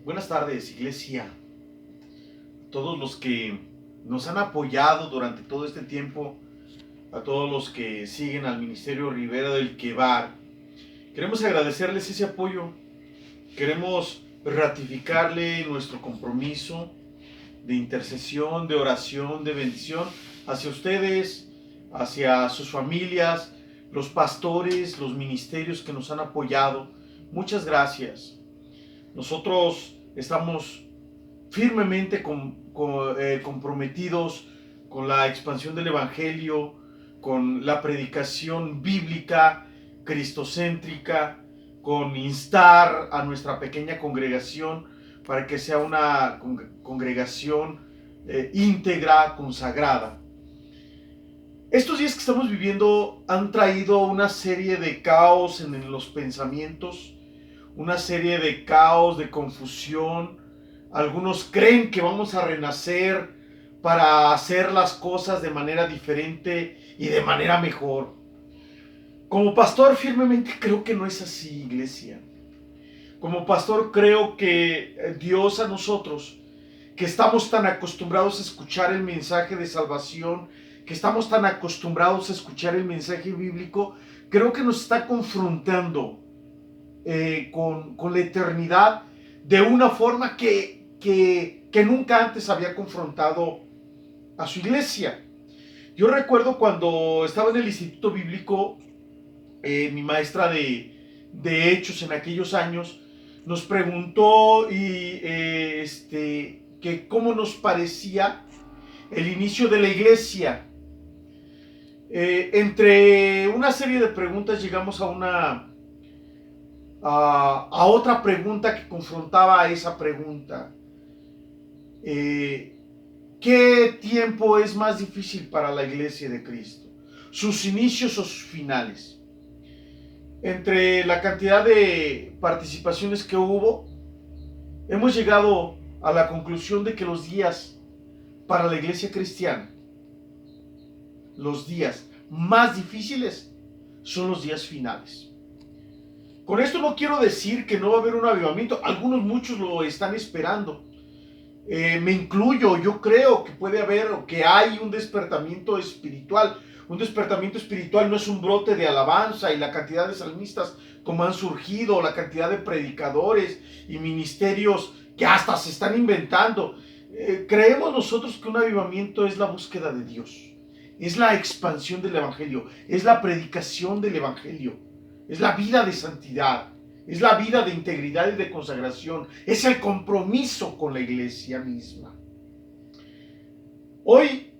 Buenas tardes, iglesia. Todos los que nos han apoyado durante todo este tiempo, a todos los que siguen al Ministerio Ribera del Quebar, queremos agradecerles ese apoyo. Queremos ratificarle nuestro compromiso de intercesión, de oración, de bendición hacia ustedes, hacia sus familias, los pastores, los ministerios que nos han apoyado. Muchas gracias. Nosotros estamos firmemente comprometidos con la expansión del Evangelio, con la predicación bíblica, cristocéntrica, con instar a nuestra pequeña congregación para que sea una congregación íntegra, consagrada. Estos días que estamos viviendo han traído una serie de caos en los pensamientos, una serie de caos, de confusión. Algunos creen que vamos a renacer para hacer las cosas de manera diferente y de manera mejor. Como pastor firmemente creo que no es así, iglesia. Como pastor creo que Dios a nosotros, que estamos tan acostumbrados a escuchar el mensaje de salvación, que estamos tan acostumbrados a escuchar el mensaje bíblico, creo que nos está confrontando con la eternidad de una forma que nunca antes había confrontado a su iglesia. Yo recuerdo cuando estaba en el Instituto Bíblico, mi maestra de Hechos en aquellos años nos preguntó que cómo nos parecía el inicio de la iglesia. Entre una serie de preguntas llegamos a otra pregunta que confrontaba a esa pregunta. ¿Qué tiempo es más difícil para la iglesia de Cristo? ¿Sus inicios o sus finales? Entre la cantidad de participaciones que hubo, hemos llegado a la conclusión de que los días para la iglesia cristiana, los días más difíciles son los días finales. Con esto no quiero decir que no va a haber un avivamiento. Muchos lo están esperando. Me incluyo, yo creo que puede haber o que hay un despertamiento espiritual. Un despertamiento espiritual no es un brote de alabanza y la cantidad de salmistas como han surgido, la cantidad de predicadores y ministerios que hasta se están inventando. Creemos nosotros que un avivamiento es la búsqueda de Dios, es la expansión del Evangelio, es la predicación del Evangelio. Es la vida de santidad, es la vida de integridad y de consagración, es el compromiso con la iglesia misma. Hoy,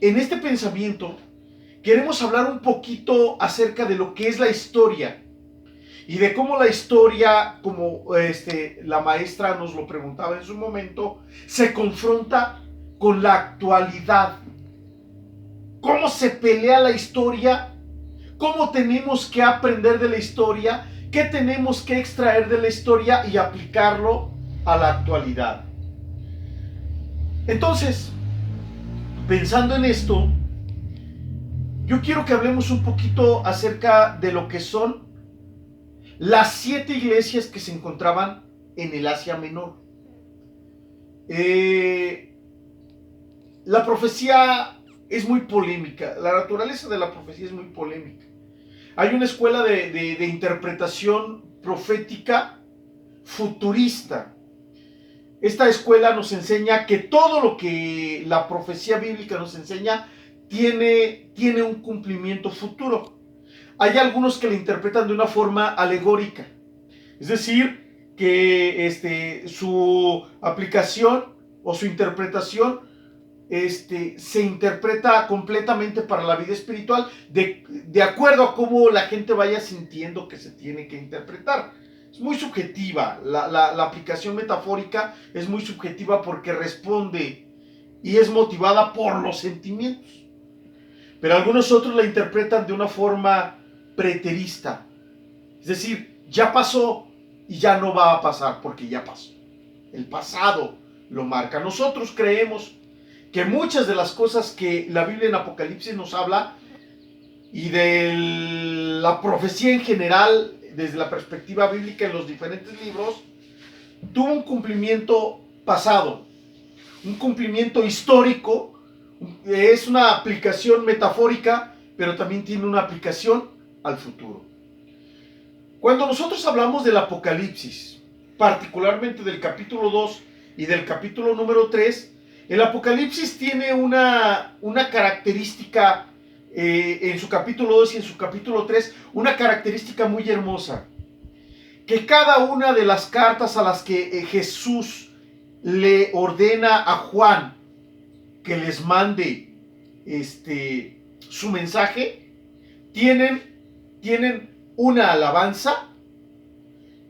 en este pensamiento, queremos hablar un poquito acerca de lo que es la historia y de cómo la historia, como la maestra nos lo preguntaba en su momento, se confronta con la actualidad. ¿Cómo se pelea la historia? ¿Cómo tenemos que aprender de la historia? ¿Qué tenemos que extraer de la historia y aplicarlo a la actualidad? Entonces, pensando en esto, yo quiero que hablemos un poquito acerca de lo que son las 7 iglesias que se encontraban en el Asia Menor. La profecía es muy polémica, la naturaleza de la profecía es muy polémica. Hay una escuela de interpretación profética futurista. Esta escuela nos enseña que todo lo que la profecía bíblica nos enseña tiene un cumplimiento futuro. Hay algunos que la interpretan de una forma alegórica, es decir, que su aplicación o su interpretación se interpreta completamente para la vida espiritual de acuerdo a cómo la gente vaya sintiendo que se tiene que interpretar. Es muy subjetiva, la aplicación metafórica es muy subjetiva porque responde y es motivada por los sentimientos. Pero algunos otros la interpretan de una forma preterista, es decir, ya pasó y ya no va a pasar porque ya pasó. El pasado lo marca. Nosotros creemos que muchas de las cosas que la Biblia en Apocalipsis nos habla y de la profecía en general desde la perspectiva bíblica en los diferentes libros tuvo un cumplimiento pasado, un cumplimiento histórico, es una aplicación metafórica, pero también tiene una aplicación al futuro. Cuando nosotros hablamos del Apocalipsis, particularmente del capítulo 2 y del capítulo número 3, el Apocalipsis tiene una característica en su capítulo 2 y en su capítulo 3, una característica muy hermosa. Que cada una de las cartas a las que Jesús le ordena a Juan que les mande su mensaje, tienen una alabanza,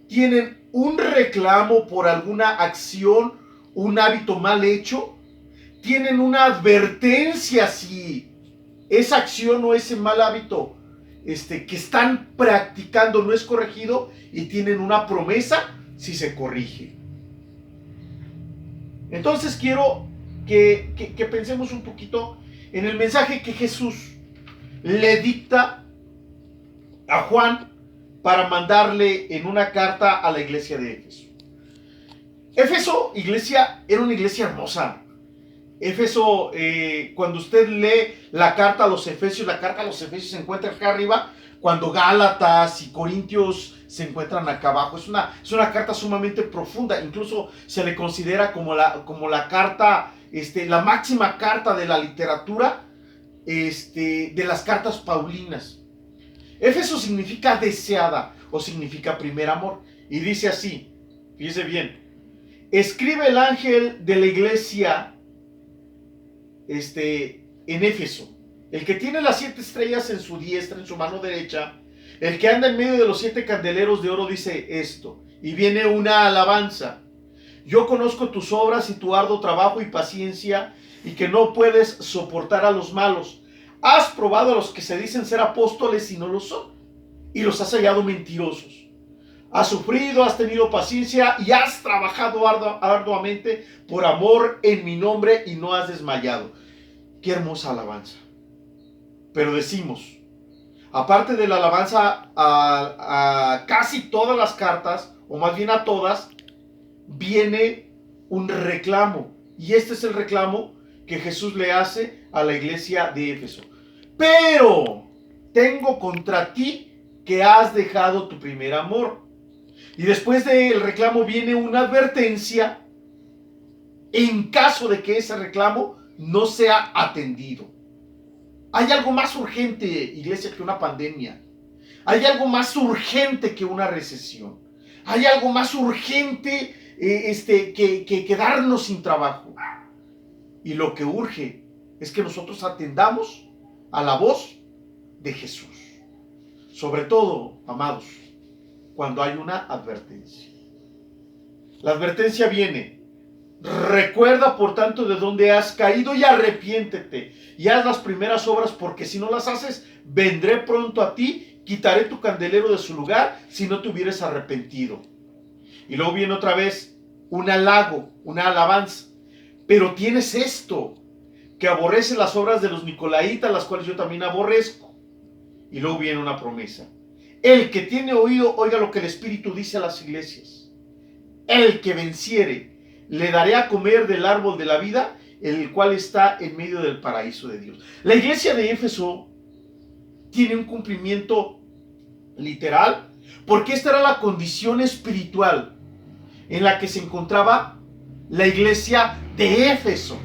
tienen un reclamo por alguna acción, un hábito mal hecho, tienen una advertencia si esa acción o ese mal hábito que están practicando no es corregido, y tienen una promesa si se corrige. Entonces quiero que pensemos un poquito en el mensaje que Jesús le dicta a Juan para mandarle en una carta a la iglesia de Éfeso. Éfeso, iglesia, era una iglesia hermosa. Éfeso, cuando usted lee la carta a los Efesios se encuentra acá arriba, cuando Gálatas y Corintios se encuentran acá abajo. Es una carta sumamente profunda, incluso se le considera como la carta, la máxima carta de la literatura, de las cartas paulinas. Éfeso significa deseada o significa primer amor, y dice así, fíjese bien: escribe el ángel de la iglesia en Éfeso, el que tiene las 7 estrellas en su diestra, en su mano derecha, el que anda en medio de los 7 candeleros de oro, dice esto, y viene una alabanza: yo conozco tus obras y tu arduo trabajo y paciencia, y que no puedes soportar a los malos. Has probado a los que se dicen ser apóstoles y no lo son, y los has hallado mentirosos. Has sufrido, has tenido paciencia y has trabajado arduamente por amor en mi nombre y no has desmayado. Qué hermosa alabanza. Pero decimos, aparte de la alabanza a casi todas las cartas, o más bien a todas, viene un reclamo. Y este es el reclamo que Jesús le hace a la iglesia de Éfeso. Pero tengo contra ti que has dejado tu primer amor. Y después del reclamo viene una advertencia en caso de que ese reclamo no sea atendido. Hay algo más urgente, iglesia, que una pandemia. Hay algo más urgente que una recesión. Hay algo más urgente que quedarnos sin trabajo. Y lo que urge es que nosotros atendamos a la voz de Jesús. Sobre todo, amados, cuando hay una advertencia. La advertencia viene: recuerda por tanto de dónde has caído y arrepiéntete y haz las primeras obras, porque si no las haces, vendré pronto a ti, quitaré tu candelero de su lugar si no te hubieras arrepentido. Y luego viene otra vez un halago, una alabanza: pero tienes esto, que aborrece las obras de los nicolaitas, las cuales yo también aborrezco. Y luego viene una promesa: el que tiene oído, oiga lo que el Espíritu dice a las iglesias. El que venciere, le daré a comer del árbol de la vida, el cual está en medio del paraíso de Dios. La iglesia de Éfeso tiene un cumplimiento literal, porque esta era la condición espiritual en la que se encontraba la iglesia de Éfeso,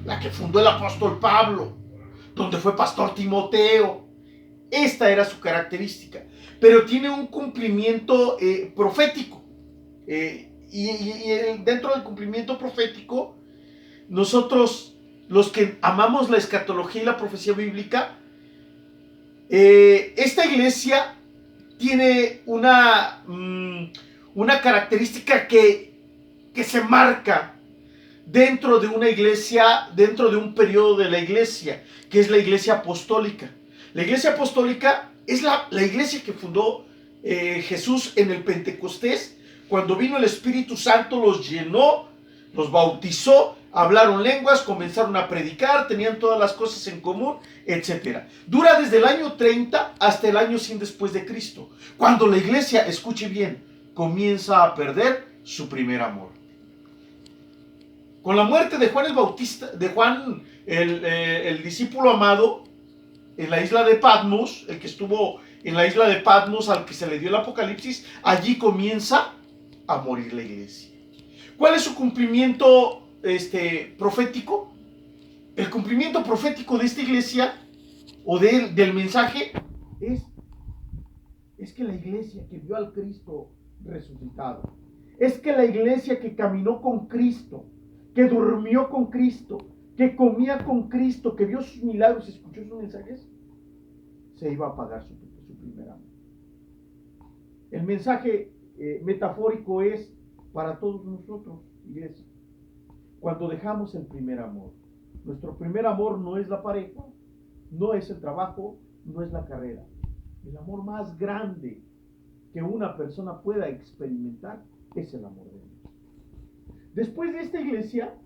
la que fundó el apóstol Pablo, donde fue pastor Timoteo. Esta era su característica, pero tiene un cumplimiento profético. Y dentro del cumplimiento profético, nosotros, los que amamos la escatología y la profecía bíblica, esta iglesia tiene una característica que se marca dentro de una iglesia, dentro de un periodo de la iglesia, que es la iglesia apostólica. La iglesia apostólica es la iglesia que fundó Jesús en el Pentecostés. Cuando vino el Espíritu Santo, los llenó, los bautizó, hablaron lenguas, comenzaron a predicar, tenían todas las cosas en común, etc. Dura desde el año 30 hasta el año 100 después de Cristo, cuando la iglesia, escuche bien, comienza a perder su primer amor. Con la muerte de Juan el Bautista, de Juan el discípulo amado, en la isla de Patmos, el que estuvo en la isla de Patmos al que se le dio el Apocalipsis, allí comienza a morir la iglesia. ¿Cuál es su cumplimiento profético? El cumplimiento profético de esta iglesia o del mensaje es que la iglesia que vio al Cristo resucitado, es que la iglesia que caminó con Cristo, que durmió con Cristo, que comía con Cristo, que vio sus milagros, escuchó sus mensajes, se iba a pagar su primer amor. El mensaje metafórico es para todos nosotros, iglesia. Cuando dejamos el primer amor, nuestro primer amor no es la pareja, no es el trabajo, no es la carrera. El amor más grande que una persona pueda experimentar es el amor de Dios. Después de esta iglesia,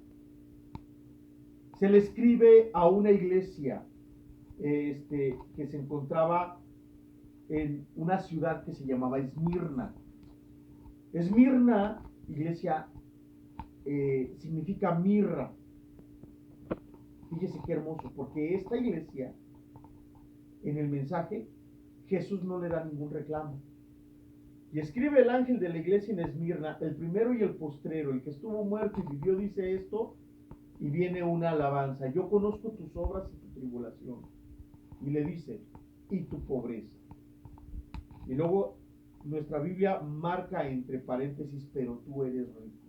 se le escribe a una iglesia que se encontraba en una ciudad que se llamaba Esmirna. Esmirna, iglesia, significa mirra. Fíjese qué hermoso, porque esta iglesia, en el mensaje, Jesús no le da ningún reclamo. Y escribe el ángel de la iglesia en Esmirna, el primero y el postrero, el que estuvo muerto y vivió, dice esto, y viene una alabanza. Yo conozco tus obras y tu tribulación. Y le dice, y tu pobreza. Y luego nuestra Biblia marca entre paréntesis, pero tú eres rico.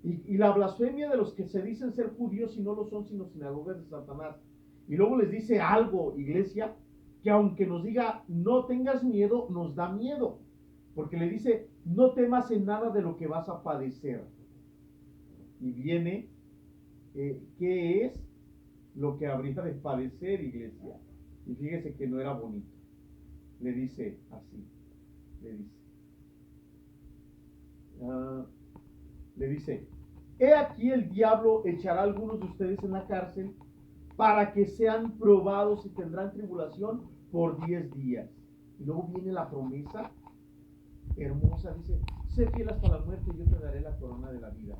Y la blasfemia de los que se dicen ser judíos y no lo son, sino sinagogas de Satanás. Y luego les dice algo, iglesia, que aunque nos diga no tengas miedo, nos da miedo. Porque le dice, no temas en nada de lo que vas a padecer. Y viene, ¿qué es lo que habría de padecer, iglesia? Y fíjese que no era bonito. Le dice así, le dice, he aquí el diablo echará a algunos de ustedes en la cárcel para que sean probados y tendrán tribulación por 10 días. Y luego viene la promesa hermosa, dice, sé fiel hasta la muerte y yo te daré la corona de la vida.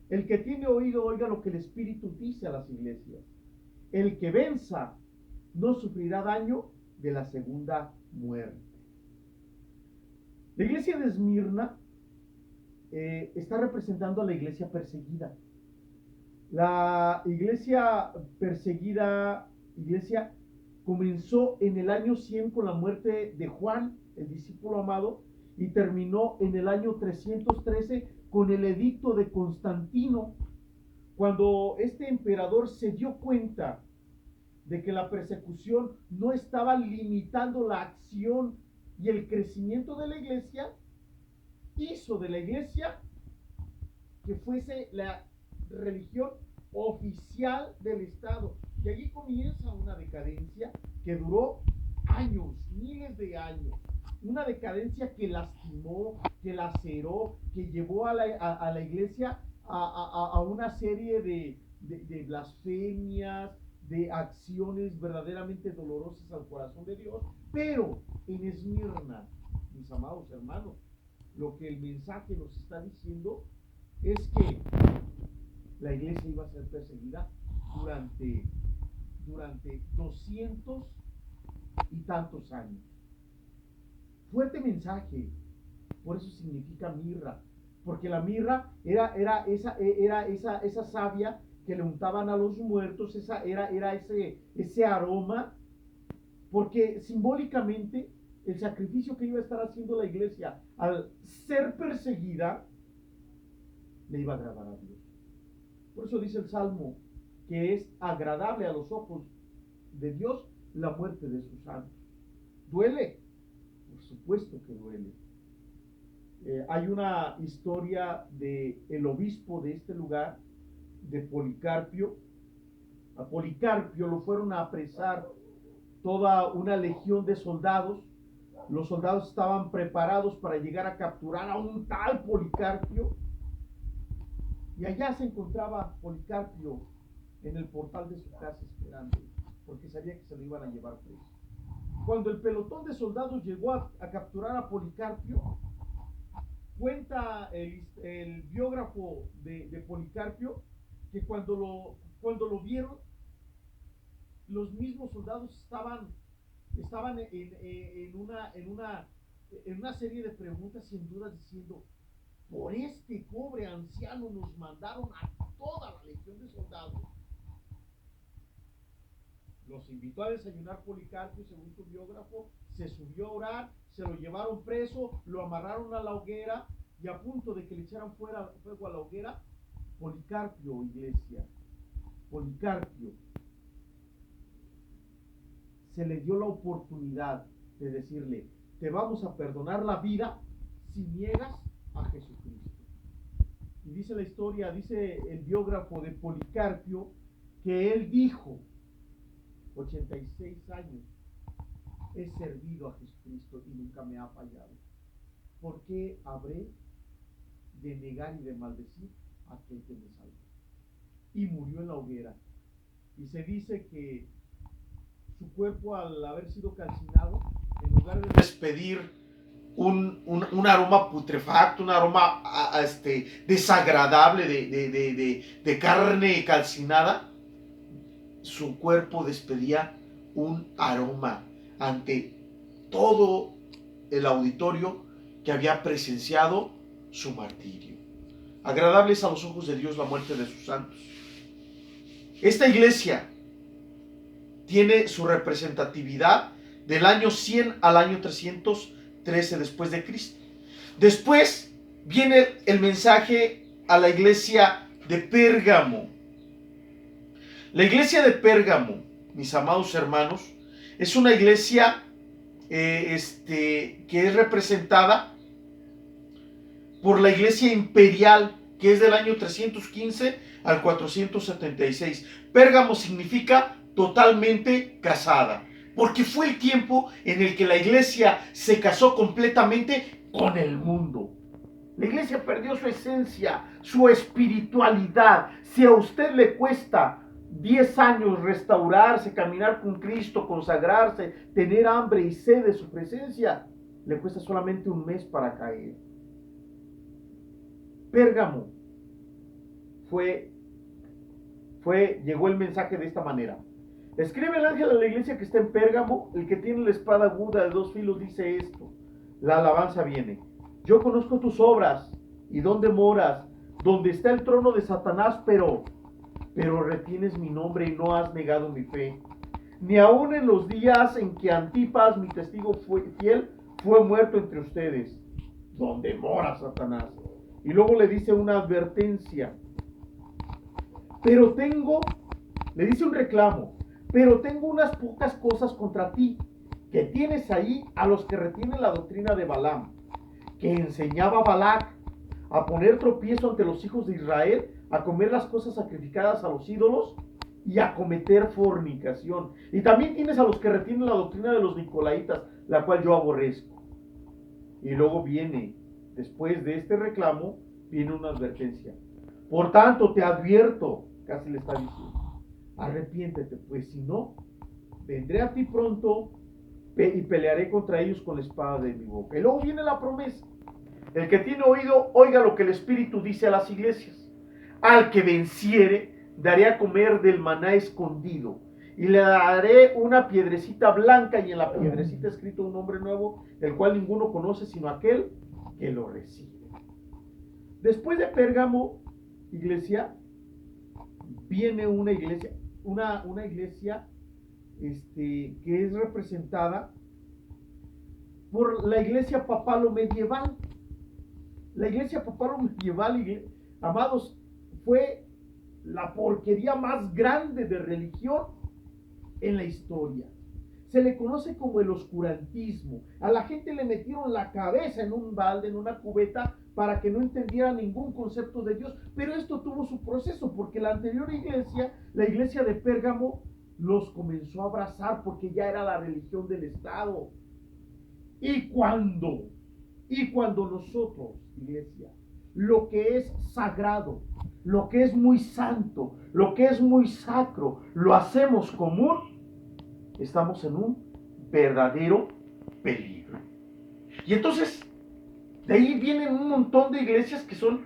El que tiene oído, oiga lo que el Espíritu dice a las iglesias. El que venza no sufrirá daño de la segunda muerte. La iglesia de Esmirna está representando a la iglesia perseguida. La iglesia perseguida, iglesia, comenzó en el año 100 con la muerte de Juan, el discípulo amado, y terminó en el año 313 con el edicto de Constantino, cuando este emperador se dio cuenta de que la persecución no estaba limitando la acción y el crecimiento de la iglesia, hizo de la iglesia que fuese la religión oficial del Estado. Y allí comienza una decadencia que duró años, miles de años. Una decadencia que lastimó, que laceró, que llevó a la iglesia a una serie de blasfemias, de acciones verdaderamente dolorosas al corazón de Dios. Pero en Esmirna, mis amados hermanos, lo que el mensaje nos está diciendo es que la iglesia iba a ser perseguida durante 200 y tantos años. Fuerte mensaje, por eso significa mirra, porque la mirra era esa savia que le untaban a los muertos, era ese aroma, porque simbólicamente el sacrificio que iba a estar haciendo la iglesia al ser perseguida le iba a agradar a Dios. Por eso dice el Salmo que es agradable a los ojos de Dios la muerte de sus santos. ¿Duele? Por supuesto que duele. Hay una historia de el obispo de este lugar, de Policarpio. A Policarpio lo fueron a apresar toda una legión de soldados. Los soldados estaban preparados para llegar a capturar a un tal Policarpio. Y allá se encontraba Policarpio en el portal de su casa esperando, porque sabía que se lo iban a llevar preso. Cuando el pelotón de soldados llegó a capturar a Policarpio, Cuenta el biógrafo de Policarpio que cuando lo vieron, los mismos soldados estaban en una serie de preguntas y en dudas diciendo, por este pobre anciano nos mandaron a toda la legión de soldados. Los invitó a desayunar Policarpio, según su biógrafo, se subió a orar, se lo llevaron preso, lo amarraron a la hoguera y a punto de que le echaran fuego a la hoguera, Policarpio, iglesia, Policarpio, se le dio la oportunidad de decirle, te vamos a perdonar la vida si niegas a Jesucristo. Y dice la historia, dice el biógrafo de Policarpio, que él dijo, 86 años he servido a Jesucristo y nunca me ha fallado. ¿Por qué habré de negar y de maldecir a aquel que me salvó? Y murió en la hoguera. Y se dice que su cuerpo, al haber sido calcinado, en lugar de despedir un aroma putrefacto, un aroma desagradable de carne calcinada, su cuerpo despedía un aroma ante todo el auditorio que había presenciado su martirio. Agradable es a los ojos de Dios la muerte de sus santos. Esta iglesia tiene su representatividad del año 100 al año 313 después de Cristo. Después viene el mensaje a la iglesia de Pérgamo. La iglesia de Pérgamo, mis amados hermanos, es una iglesia que es representada por la iglesia imperial, que es del año 315 al 476. Pérgamo significa totalmente casada, porque fue el tiempo en el que la iglesia se casó completamente con el mundo. La iglesia perdió su esencia, su espiritualidad. Si a usted le cuesta 10 años restaurarse, caminar con Cristo, consagrarse, tener hambre y sed de su presencia, le cuesta solamente un mes para caer. Pérgamo llegó el mensaje de esta manera. Escribe el ángel a la iglesia que está en Pérgamo, el que tiene la espada aguda de 2 filos dice esto. La alabanza viene. Yo conozco tus obras y dónde moras, donde está el trono de Satanás, pero retienes mi nombre y no has negado mi fe. Ni aun en los días en que Antipas, mi testigo fiel, fue muerto entre ustedes, donde mora Satanás. Y luego le dice una advertencia. Le dice un reclamo, pero tengo unas pocas cosas contra ti, que tienes ahí a los que retienen la doctrina de Balaam, que enseñaba a Balac a poner tropiezo ante los hijos de Israel, a comer las cosas sacrificadas a los ídolos y a cometer fornicación. Y también tienes a los que retienen la doctrina de los nicolaitas, la cual yo aborrezco. Y luego después de este reclamo, viene una advertencia. Por tanto, te advierto, casi le está diciendo, arrepiéntete, pues si no, vendré a ti pronto y pelearé contra ellos con la espada de mi boca. Y luego viene la promesa. El que tiene oído, oiga lo que el Espíritu dice a las iglesias. Al que venciere, daré a comer del maná escondido, y le daré una piedrecita blanca, y en la piedrecita escrito un nombre nuevo, el cual ninguno conoce sino aquel que lo recibe. Después de Pérgamo, iglesia, viene una iglesia, una iglesia que es representada por la iglesia papal o medieval. La iglesia papal o medieval, amados, fue la porquería más grande de religión en la historia. Se le conoce como el oscurantismo. A la gente le metieron la cabeza en un balde, en una cubeta, para que no entendiera ningún concepto de Dios. Pero esto tuvo su proceso, porque la anterior iglesia, la iglesia de Pérgamo, los comenzó a abrazar porque ya era la religión del Estado. Y cuando nosotros, iglesia, lo que es sagrado, lo que es muy santo, lo que es muy sacro, lo hacemos común, estamos en un verdadero peligro. Y entonces De ahí vienen un montón de iglesias que son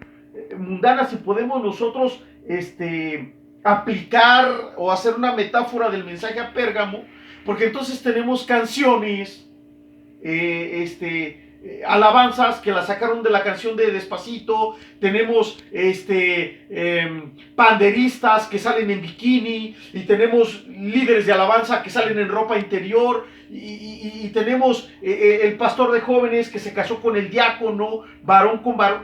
mundanas y podemos nosotros aplicar o hacer una metáfora del mensaje a Pérgamo, porque entonces tenemos canciones, alabanzas que la sacaron de la canción de Despacito, tenemos panderistas que salen en bikini, y tenemos líderes de alabanza que salen en ropa interior, y tenemos el pastor de jóvenes que se casó con el diácono, varón con varón,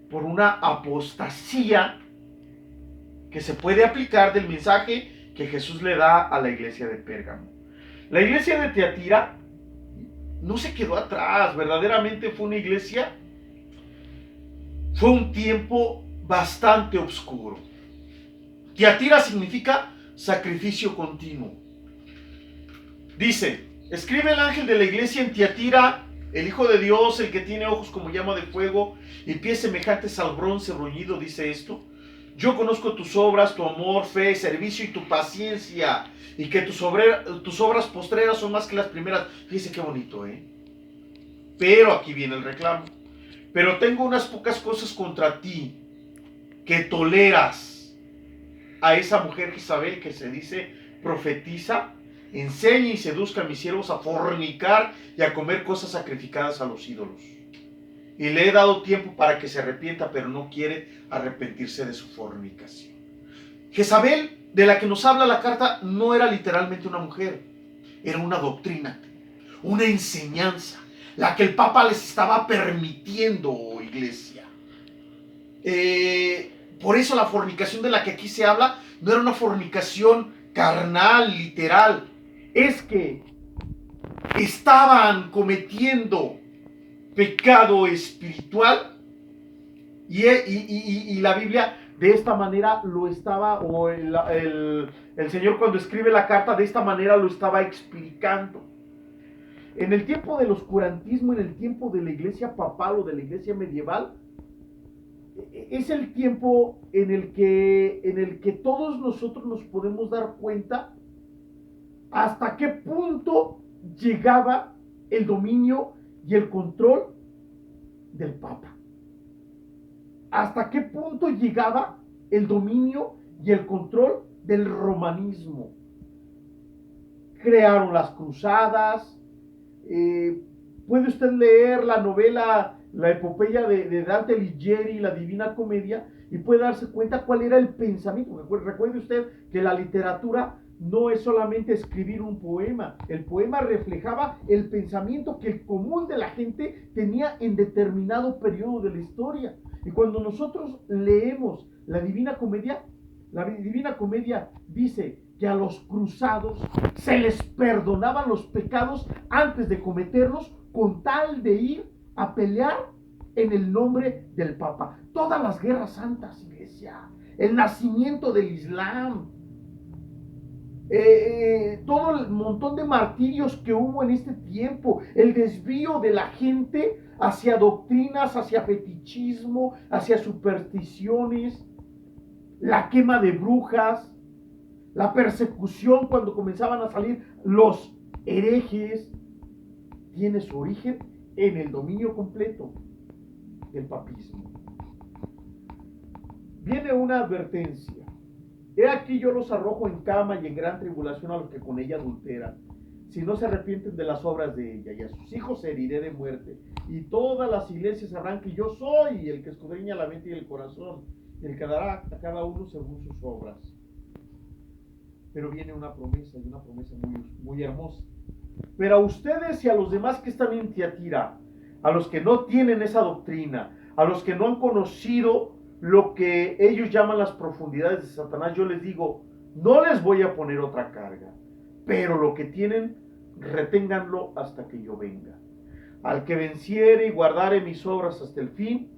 por una apostasía que se puede aplicar del mensaje que Jesús le da a la iglesia de Pérgamo. La iglesia de Tiatira no se quedó atrás, verdaderamente fue una iglesia, fue un tiempo bastante oscuro. Tiatira significa sacrificio continuo. Dice, escribe el ángel de la iglesia en Tiatira, el Hijo de Dios, el que tiene ojos como llama de fuego y pies semejantes al bronce bruñido, dice esto: yo conozco tus obras, tu amor, fe, servicio y tu paciencia, y que tus obras postreras son más que las primeras. Fíjese qué bonito, Pero aquí viene el reclamo. Pero tengo unas pocas cosas contra ti, que toleras a esa mujer Jezabel, que se dice profetiza, enseña y seduzca a mis siervos a fornicar y a comer cosas sacrificadas a los ídolos. Y le he dado tiempo para que se arrepienta, pero no quiere arrepentirse de su fornicación. Jezabel, de la que nos habla la carta, no era literalmente una mujer, era una doctrina, una enseñanza, la que el Papa les estaba permitiendo, iglesia. Por eso la fornicación de la que aquí se habla no era una fornicación carnal, literal. Es que estaban cometiendo pecado espiritual y la Biblia de esta manera lo estaba, o el Señor cuando escribe la carta de esta manera lo estaba explicando. En el tiempo del oscurantismo, en el tiempo de la iglesia papal o de la iglesia medieval, es el tiempo en el que todos nosotros nos podemos dar cuenta hasta qué punto llegaba el dominio y el control del Papa. Hasta qué punto llegaba el dominio y el control del romanismo. Crearon las cruzadas. Puede usted leer la novela, la epopeya de Dante Alighieri, la Divina Comedia, y puede darse cuenta cuál era el pensamiento. Recuerde usted que la literatura no es solamente escribir un poema. El poema reflejaba el pensamiento que el común de la gente tenía en determinado periodo de la historia. Y cuando nosotros leemos la Divina Comedia dice que a los cruzados se les perdonaban los pecados antes de cometerlos, con tal de ir a pelear en el nombre del Papa. Todas las guerras santas, iglesia, el nacimiento del Islam, todo el montón de martirios que hubo en este tiempo, el desvío de la gente hacia doctrinas, hacia fetichismo, hacia supersticiones, la quema de brujas, la persecución cuando comenzaban a salir los herejes, tiene su origen en el dominio completo del papismo. Viene una advertencia: he aquí yo los arrojo en cama y en gran tribulación a los que con ella adulteran, si no se arrepienten de las obras de ella, y a sus hijos heriré de muerte, y todas las iglesias sabrán que yo soy el que escudriña la mente y el corazón, y el que dará a cada uno según sus obras. Pero viene una promesa, y una promesa muy, muy hermosa. Pero a ustedes y a los demás que están en Tiatira, a los que no tienen esa doctrina, a los que no han conocido lo que ellos llaman las profundidades de Satanás, yo les digo, no les voy a poner otra carga, pero lo que tienen, reténganlo hasta que yo venga. Al que venciere y guardare mis obras hasta el fin,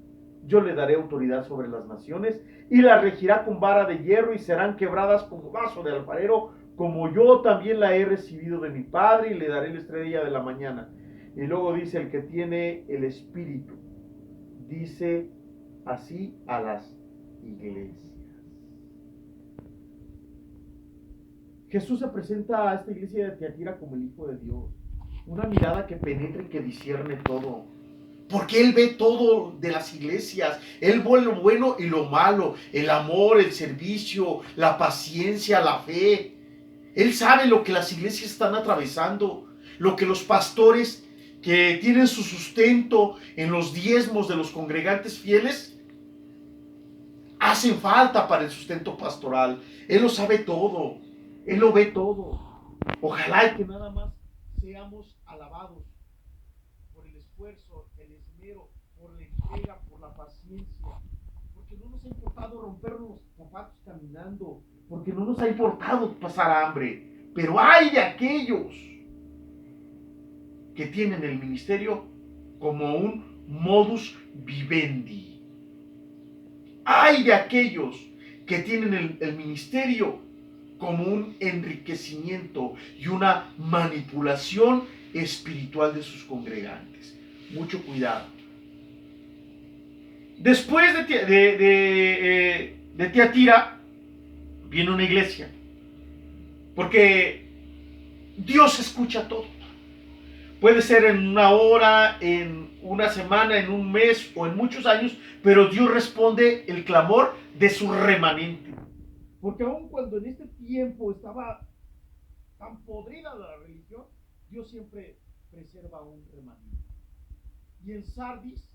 yo le daré autoridad sobre las naciones y las regirá con vara de hierro, y serán quebradas como vaso de alfarero, como yo también la he recibido de mi Padre, y le daré la estrella de la mañana. Y luego dice: el que tiene el Espíritu, dice así a las iglesias. Jesús se presenta a esta iglesia de Tiatira como el Hijo de Dios, una mirada que penetra y que discierne todo. Porque Él ve todo de las iglesias. Él ve lo bueno y lo malo, el amor, el servicio, la paciencia, la fe. Él sabe lo que las iglesias están atravesando, lo que los pastores que tienen su sustento en los diezmos de los congregantes fieles hacen falta para el sustento pastoral. Él lo sabe todo, Él lo ve todo. Ojalá y que nada más seamos alabados por el esfuerzo, el esmero, por la entrega, por la paciencia, porque no nos ha importado romper los zapatos caminando, porque no nos ha importado pasar hambre. Pero hay de aquellos que tienen el ministerio como un modus vivendi. Hay de aquellos que tienen el ministerio como un enriquecimiento y una manipulación espiritual de sus congregantes. Mucho cuidado. Después de Tiatira viene una iglesia, porque Dios escucha todo. Puede ser en una hora, en una semana, en un mes o en muchos años, pero Dios responde el clamor de su remanente. Porque aun cuando en este tiempo estaba tan podrida la religión, Dios siempre preserva un remanente. Y en Sardis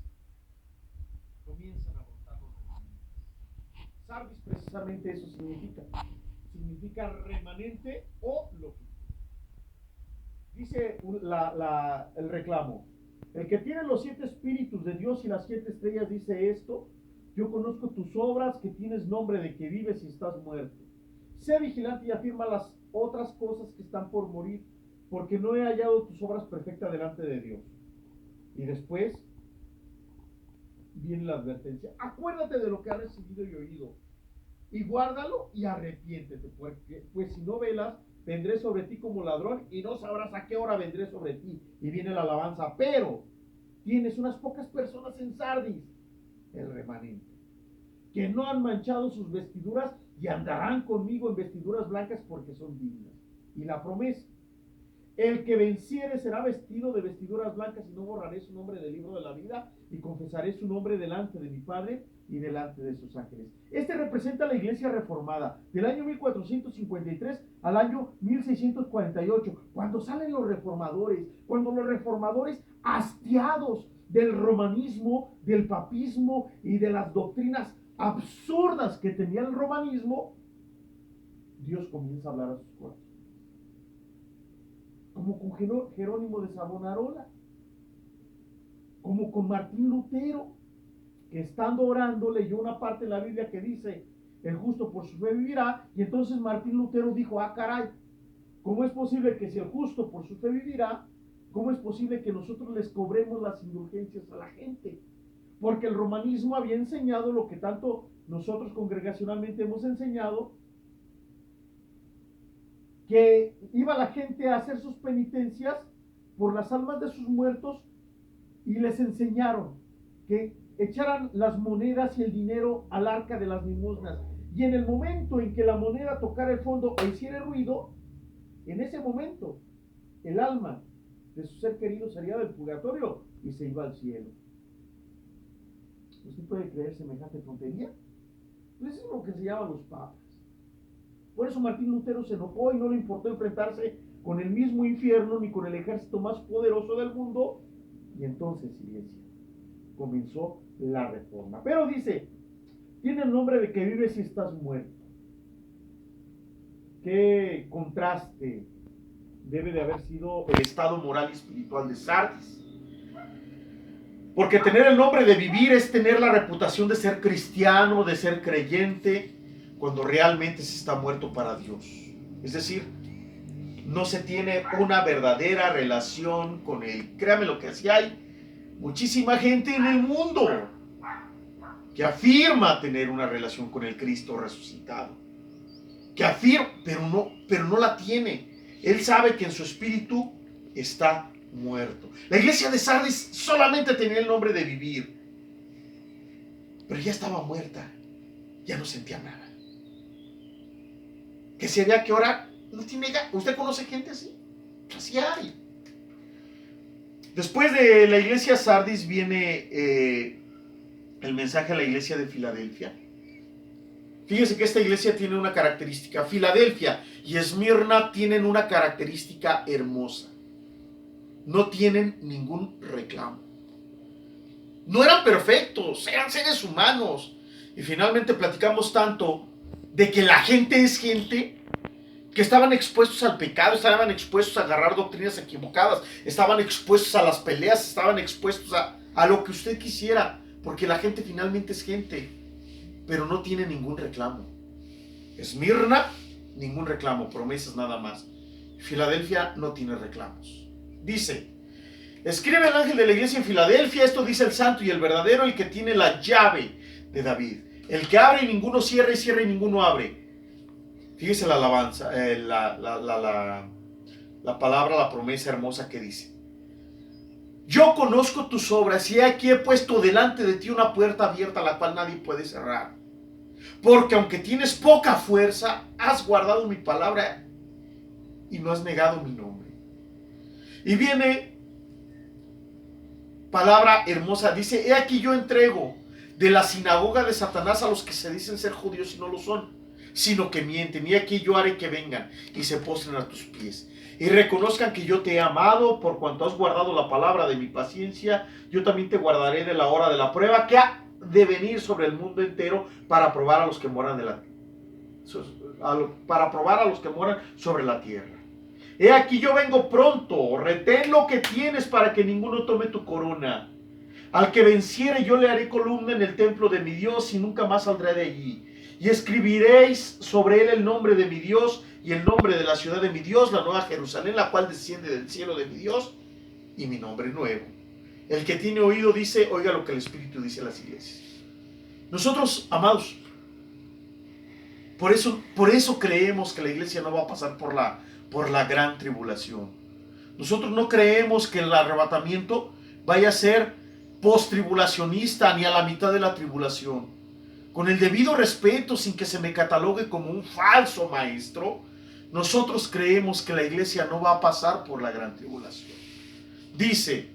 comienzan a brotar los remanentes. Sardis precisamente eso significa remanente o lo que dice el reclamo. El que tiene los 7 espíritus de Dios y las 7 estrellas dice esto: yo conozco tus obras, que tienes nombre de que vives y estás muerto. Sé vigilante y afirma las otras cosas que están por morir, porque no he hallado tus obras perfectas delante de Dios. Y después viene la advertencia: acuérdate de lo que has recibido y oído, y guárdalo y arrepiéntete, porque pues si no velas, vendré sobre ti como ladrón y no sabrás a qué hora vendré sobre ti. Y viene la alabanza: pero tienes unas pocas personas en Sardis, el remanente, que no han manchado sus vestiduras y andarán conmigo en vestiduras blancas porque son dignas. Y la promesa: el que venciere será vestido de vestiduras blancas, y no borraré su nombre del libro de la vida, y confesaré su nombre delante de mi Padre y delante de sus ángeles. Este representa la iglesia reformada del año 1453 al año 1648, cuando salen los reformadores, cuando los reformadores, hastiados del romanismo, del papismo y de las doctrinas absurdas que tenía el romanismo, Dios comienza a hablar a sus corazones. Como con Jerónimo de Savonarola, como con Martín Lutero, que estando orando leyó una parte de la Biblia que dice: el justo por su fe vivirá. Y entonces Martín Lutero dijo: ah, caray, ¿cómo es posible que si el justo por su fe vivirá, cómo es posible que nosotros les cobremos las indulgencias a la gente? Porque el romanismo había enseñado lo que tanto nosotros congregacionalmente hemos enseñado, que iba la gente a hacer sus penitencias por las almas de sus muertos, y les enseñaron que echaran las monedas y el dinero al arca de las limosnas, y en el momento en que la moneda tocara el fondo o hiciera ruido, en ese momento el alma de su ser querido salía del purgatorio y se iba al cielo. ¿Usted puede creer semejante tontería? Pues eso es lo que enseñaban los papas. Por eso Martín Lutero se enojó y no le importó enfrentarse con el mismo infierno ni con el ejército más poderoso del mundo. Y entonces, iglesia, comenzó la reforma. Pero dice: tiene el nombre de que vives y estás muerto. Qué contraste debe de haber sido el estado moral y espiritual de Sardis. Porque tener el nombre de vivir es tener la reputación de ser cristiano, de ser creyente, cuando realmente se está muerto para Dios. Es decir, no se tiene una verdadera relación con Él. Créame lo que así hay muchísima gente en el mundo que afirma tener una relación con el Cristo resucitado, que afirma, pero no la tiene. Él sabe que en su espíritu está muerto. La iglesia de Sardis solamente tenía el nombre de vivir, pero ya estaba muerta, ya no sentía nada. Que se había que orar, no tiene. ¿Usted conoce gente así? Así hay. Después de la iglesia Sardis viene el mensaje a la iglesia de Filadelfia. Fíjese que esta iglesia tiene una característica. Filadelfia y Esmirna tienen una característica hermosa. No tienen ningún reclamo. No eran perfectos, eran seres humanos. Y finalmente platicamos tanto de que la gente es gente, que estaban expuestos al pecado, estaban expuestos a agarrar doctrinas equivocadas, estaban expuestos a las peleas, estaban expuestos a lo que usted quisiera, porque la gente finalmente es gente, pero no tiene ningún reclamo. Esmirna, ningún reclamo, promesas nada más. Filadelfia no tiene reclamos. Dice: escribe el ángel de la iglesia en Filadelfia, esto dice el santo y el verdadero, el que tiene la llave de David, el que abre y ninguno cierra, y cierra y ninguno abre. Fíjese la alabanza, la palabra, la promesa hermosa que dice: yo conozco tus obras y aquí he puesto delante de ti una puerta abierta, la cual nadie puede cerrar. Porque aunque tienes poca fuerza, has guardado mi palabra y no has negado mi nombre. Y viene palabra hermosa, dice: he aquí yo entrego de la sinagoga de Satanás a los que se dicen ser judíos y no lo son, sino que mienten. Y aquí yo haré que vengan y se postren a tus pies y reconozcan que yo te he amado. Por cuanto has guardado la palabra de mi paciencia, yo también te guardaré de la hora de la prueba que ha de venir sobre el mundo entero, para probar a los que moran sobre la tierra. He aquí yo vengo pronto, retén lo que tienes para que ninguno tome tu corona. Al que venciere yo le haré columna en el templo de mi Dios y nunca más saldré de allí. Y escribiréis sobre él el nombre de mi Dios y el nombre de la ciudad de mi Dios, la nueva Jerusalén, la cual desciende del cielo de mi Dios, y mi nombre nuevo. El que tiene oído dice, oiga lo que el Espíritu dice a las iglesias. Nosotros, amados, por eso creemos que la iglesia no va a pasar por la gran tribulación. Nosotros no creemos que el arrebatamiento vaya a ser post-tribulacionista ni a la mitad de la tribulación. Con el debido respeto, sin que se me catalogue como un falso maestro, nosotros creemos que la iglesia no va a pasar por la gran tribulación. Dice: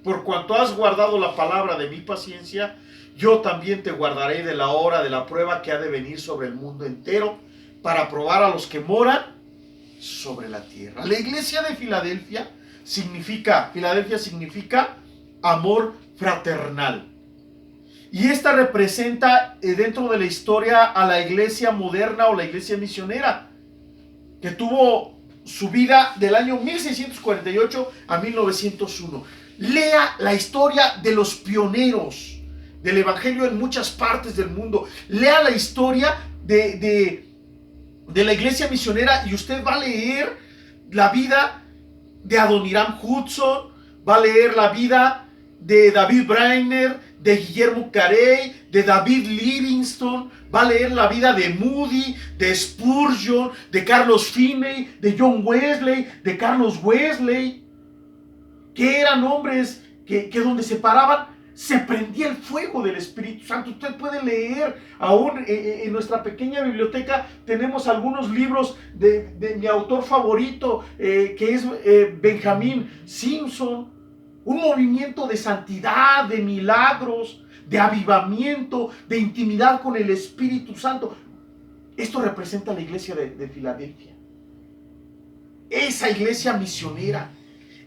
por cuanto has guardado la palabra de mi paciencia, yo también te guardaré de la hora de la prueba que ha de venir sobre el mundo entero, para probar a los que moran sobre la tierra. La iglesia de Filadelfia significa amor fraternal. Y esta representa dentro de la historia a la iglesia moderna o la iglesia misionera, que tuvo su vida del año 1648 a 1901. Lea la historia de los pioneros del evangelio en muchas partes del mundo. Lea la historia de la iglesia misionera y usted va a leer la vida de Adoniram Hudson, va a leer la vida de David Brainerd, de Guillermo Carey, de David Livingstone, va a leer la vida de Moody, de Spurgeon, de Carlos Finney, de John Wesley, de Carlos Wesley, que eran hombres que donde se paraban se prendía el fuego del Espíritu Santo. Usted puede leer, aún en nuestra pequeña biblioteca tenemos algunos libros de mi autor favorito, que es Benjamin Simpson. Un movimiento de santidad, de milagros, de avivamiento, de intimidad con el Espíritu Santo. Esto representa la iglesia de Filadelfia. Esa iglesia misionera.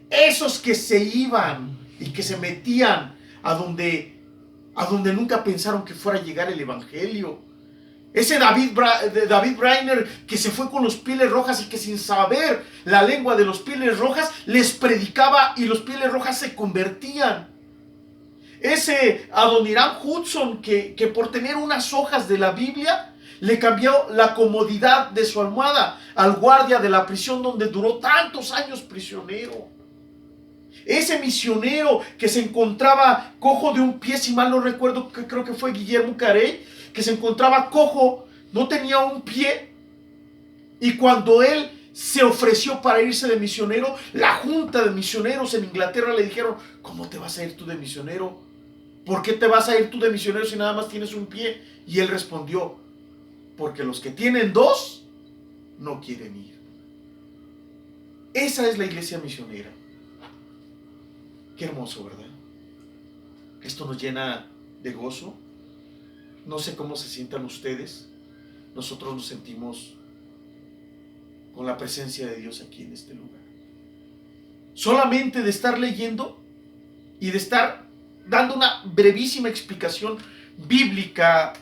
Esos que se iban y que se metían a donde nunca pensaron que fuera a llegar el evangelio. Ese David Brainerd que se fue con los pieles rojas y que sin saber la lengua de los pieles rojas les predicaba y los pieles rojas se convertían. Ese Adoniram Hudson que por tener unas hojas de la Biblia le cambió la comodidad de su almohada al guardia de la prisión donde duró tantos años prisionero. Ese misionero que se encontraba cojo de un pie, si mal no recuerdo, que creo que fue Guillermo Carey, que se encontraba cojo, no tenía un pie, y cuando él se ofreció para irse de misionero, la junta de misioneros en Inglaterra le dijeron: ¿cómo te vas a ir tú de misionero? ¿Por qué te vas a ir tú de misionero si nada más tienes un pie? Y él respondió: porque los que tienen dos no quieren ir. Esa es la iglesia misionera. Qué hermoso, ¿verdad? Esto nos llena de gozo. No sé cómo se sientan ustedes. Nosotros nos sentimos con la presencia de Dios aquí en este lugar. Solamente de estar leyendo y de estar dando una brevísima explicación bíblica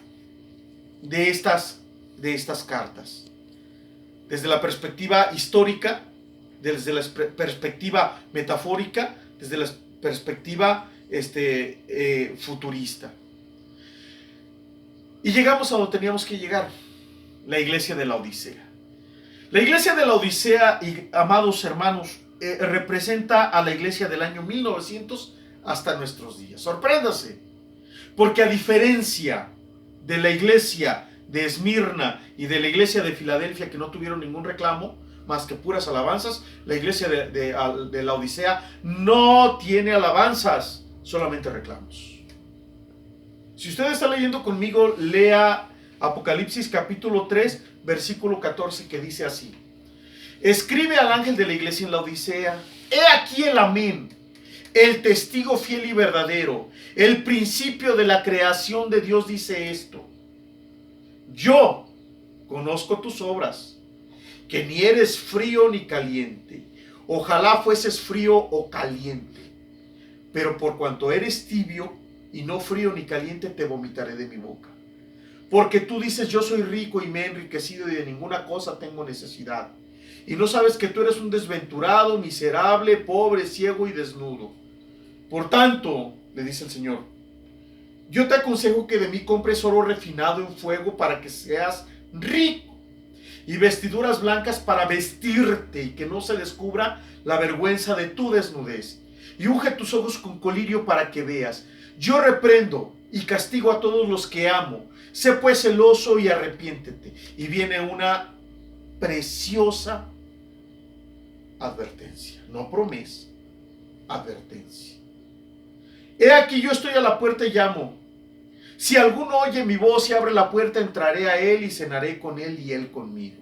de estas cartas. Desde la perspectiva histórica, desde la perspectiva metafórica, desde la perspectiva futurista. Y llegamos a donde teníamos que llegar, la iglesia de la Odisea. La iglesia de la Odisea, y amados hermanos, representa a la iglesia del año 1900 hasta nuestros días. Sorpréndase, porque a diferencia de la iglesia de Esmirna y de la iglesia de Filadelfia, que no tuvieron ningún reclamo más que puras alabanzas, la iglesia de la Odisea no tiene alabanzas, solamente reclamos. Si usted está leyendo conmigo, lea Apocalipsis capítulo 3, versículo 14, que dice así: escribe al ángel de la iglesia en la Odisea: he aquí el amén, el testigo fiel y verdadero, el principio de la creación de Dios, dice esto: yo conozco tus obras, que ni eres frío ni caliente. Ojalá fueses frío o caliente. Pero por cuanto eres tibio y no frío ni caliente, te vomitaré de mi boca. Porque tú dices: yo soy rico y me he enriquecido y de ninguna cosa tengo necesidad. Y no sabes que tú eres un desventurado, miserable, pobre, ciego y desnudo. Por tanto, le dice el Señor, yo te aconsejo que de mí compres oro refinado en fuego para que seas rico, y vestiduras blancas para vestirte y que no se descubra la vergüenza de tu desnudez. Y unge tus ojos con colirio para que veas. Yo reprendo y castigo a todos los que amo. Sé pues celoso y arrepiéntete. Y viene una preciosa advertencia, no promesa, advertencia. He aquí, yo estoy a la puerta y llamo. Si alguno oye mi voz y abre la puerta, entraré a él y cenaré con él y él conmigo.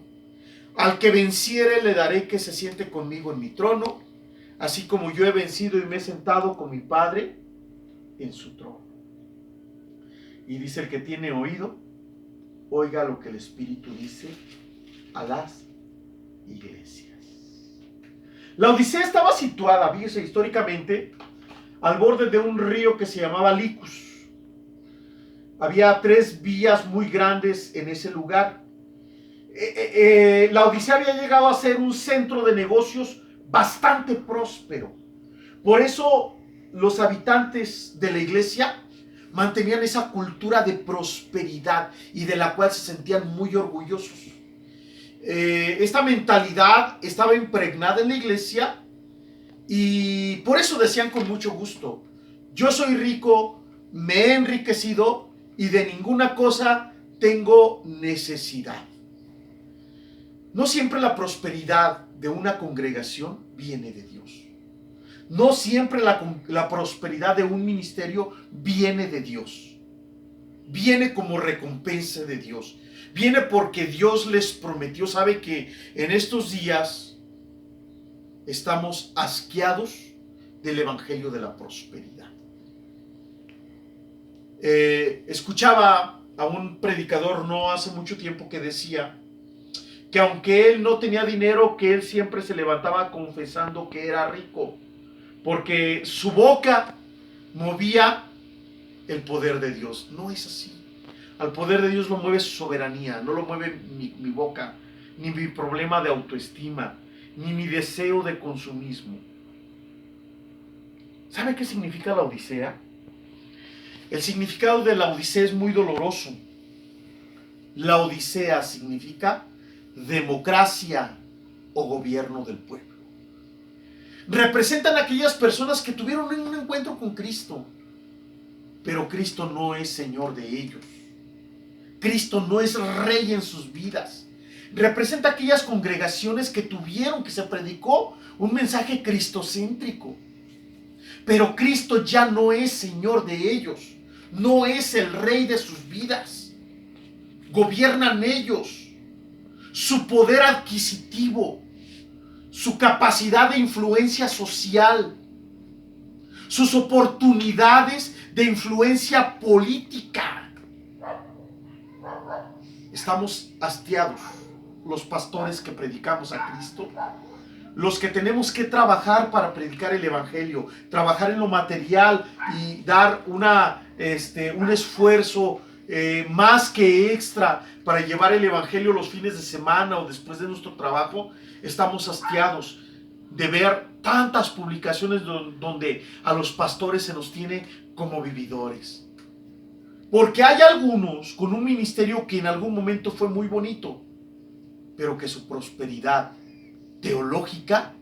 Al que venciere le daré que se siente conmigo en mi trono, así como yo he vencido y me he sentado con mi Padre en su trono. Y dice: el que tiene oído, oiga lo que el Espíritu dice a las iglesias. La Odisea estaba situada, fíjese, históricamente, al borde de un río que se llamaba Licus. Había 3 vías muy grandes en ese lugar. La Odisea había llegado a ser un centro de negocios bastante próspero. Por eso los habitantes de la iglesia mantenían esa cultura de prosperidad y de la cual se sentían muy orgullosos. Esta mentalidad estaba impregnada en la iglesia y por eso decían con mucho gusto: yo soy rico, me he enriquecido y de ninguna cosa tengo necesidad. No siempre la prosperidad de una congregación viene de Dios. No siempre la prosperidad de un ministerio viene de Dios. Viene como recompensa de Dios. Viene porque Dios les prometió. Sabe que en estos días estamos asqueados del evangelio de la prosperidad. Escuchaba a un predicador no hace mucho tiempo que decía que aunque él no tenía dinero, que él siempre se levantaba confesando que era rico, porque su boca movía el poder de Dios. No es así. Al poder de Dios lo mueve su soberanía, no lo mueve mi boca, ni mi problema de autoestima, ni mi deseo de consumismo. ¿Sabe qué significa la Odisea? El significado de la Odisea es muy doloroso. La Odisea significa democracia o gobierno del pueblo. Representan a aquellas personas que tuvieron un encuentro con Cristo, pero Cristo no es Señor de ellos. Cristo no es Rey en sus vidas. Representa a aquellas congregaciones que tuvieron, que se predicó un mensaje cristocéntrico, pero Cristo ya no es Señor de ellos. No es el Rey de sus vidas. Gobiernan ellos. Su poder adquisitivo, su capacidad de influencia social, sus oportunidades de influencia política. Estamos hastiados, los pastores que predicamos a Cristo, los que tenemos que trabajar para predicar el evangelio, trabajar en lo material y dar un esfuerzo más que extra para llevar el evangelio los fines de semana o después de nuestro trabajo. Estamos hastiados de ver tantas publicaciones donde a los pastores se nos tiene como vividores. Porque hay algunos con un ministerio que en algún momento fue muy bonito, pero que su prosperidad teológica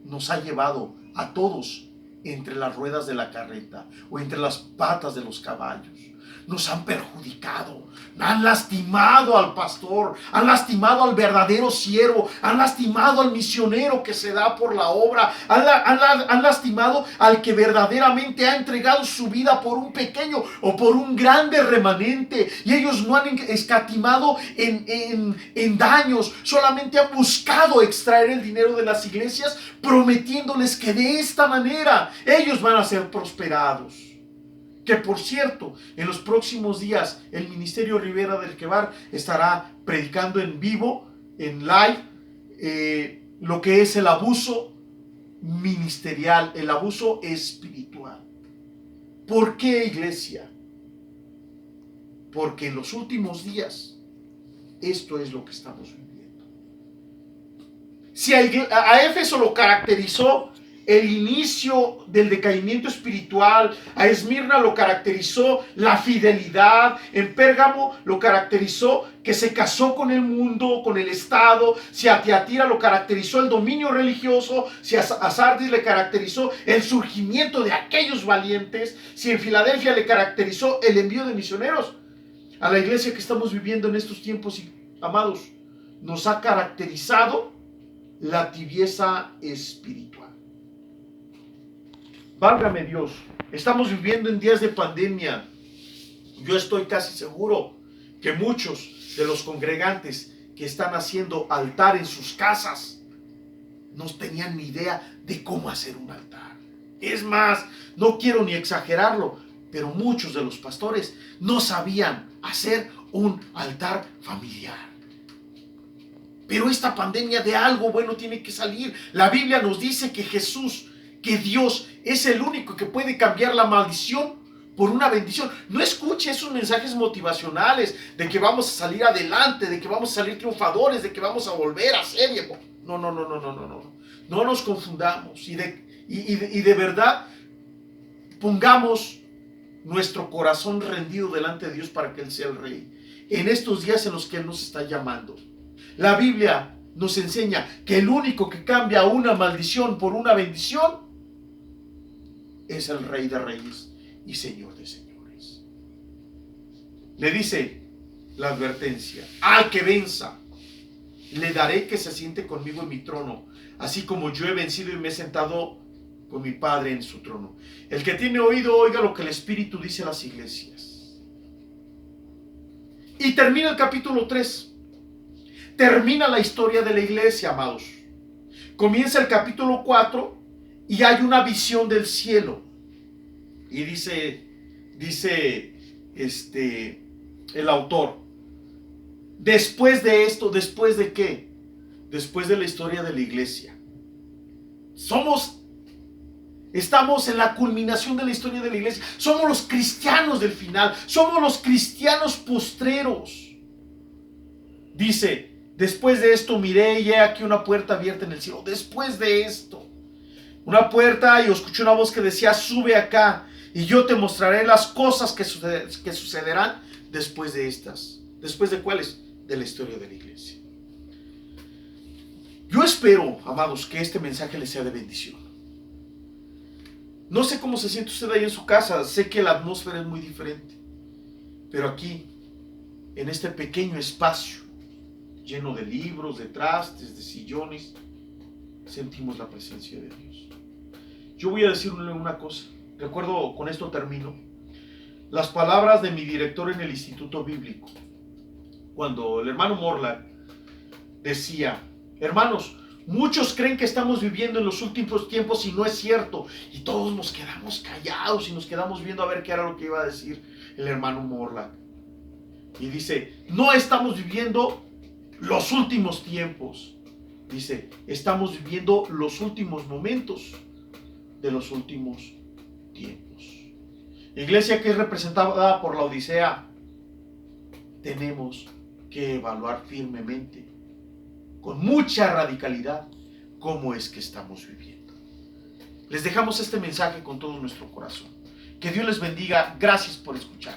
nos ha llevado a todos entre las ruedas de la carreta o entre las patas de los caballos. Nos han perjudicado, han lastimado al pastor, han lastimado al verdadero siervo, han lastimado al misionero que se da por la obra, han lastimado al que verdaderamente ha entregado su vida por un pequeño o por un grande remanente, y ellos no han escatimado en daños, solamente han buscado extraer el dinero de las iglesias, prometiéndoles que de esta manera ellos van a ser prosperados. Que por cierto, en los próximos días el Ministerio Rivera del Quebar estará predicando en vivo, en live, lo que es el abuso ministerial, el abuso espiritual. ¿Por qué, iglesia? Porque en los últimos días esto es lo que estamos viviendo. Si a Éfeso lo caracterizó el inicio del decaimiento espiritual, a Esmirna lo caracterizó la fidelidad, en Pérgamo lo caracterizó que se casó con el mundo, con el Estado, si a Tiatira lo caracterizó el dominio religioso, si a Sardis le caracterizó el surgimiento de aquellos valientes, si en Filadelfia le caracterizó el envío de misioneros, a la iglesia que estamos viviendo en estos tiempos, amados, nos ha caracterizado la tibieza espiritual. Válgame Dios, estamos viviendo en días de pandemia. Yo estoy casi seguro que muchos de los congregantes que están haciendo altar en sus casas no tenían ni idea de cómo hacer un altar. Es más, no quiero ni exagerarlo, pero muchos de los pastores no sabían hacer un altar familiar. Pero esta pandemia de algo bueno tiene que salir. La Biblia nos dice que Jesús, que Dios es el único que puede cambiar la maldición por una bendición. No escuche esos mensajes motivacionales de que vamos a salir adelante, de que vamos a salir triunfadores, de que vamos a volver a ser. No. No nos confundamos y de verdad pongamos nuestro corazón rendido delante de Dios para que Él sea el Rey en estos días en los que Él nos está llamando. La Biblia nos enseña que el único que cambia una maldición por una bendición es el Rey de Reyes y Señor de Señores. Le dice la advertencia: al que venza, le daré que se siente conmigo en mi trono, así como yo he vencido y me he sentado con mi Padre en su trono. El que tiene oído, oiga lo que el Espíritu dice a las iglesias. Y termina el capítulo 3. Termina la historia de la iglesia, amados. Comienza el capítulo 4 y hay una visión del cielo. Y dice el autor: después de esto, ¿después de qué? Después de la historia de la iglesia. Estamos en la culminación de la historia de la iglesia. Somos los cristianos del final. Somos los cristianos postreros. Dice: después de esto miré y he aquí una puerta abierta en el cielo. Después de esto, una puerta, y escuché una voz que decía: sube acá y yo te mostraré las cosas que sucederán después de estas. ¿Después de cuáles? De la historia de la iglesia. Yo espero, amados, que este mensaje les sea de bendición. No sé cómo se siente usted ahí en su casa, sé que la atmósfera es muy diferente, pero aquí, en este pequeño espacio, lleno de libros, de trastes, de sillones, sentimos la presencia de Dios. Yo voy a decirle una cosa, recuerdo, con esto termino, las palabras de mi director en el Instituto Bíblico, cuando el hermano Morlack decía: hermanos, Muchos creen que estamos viviendo en los últimos tiempos y no es cierto. Y todos nos quedamos callados y nos quedamos viendo a ver qué era lo que iba a decir el hermano Morlack. Y dice, no estamos viviendo los últimos tiempos. Dice, estamos viviendo los últimos momentos de los últimos tiempos. Iglesia que es representada por la Odisea, tenemos que evaluar firmemente, con mucha radicalidad, cómo es que estamos viviendo. Les dejamos este mensaje con todo nuestro corazón. Que Dios les bendiga. Gracias por escuchar.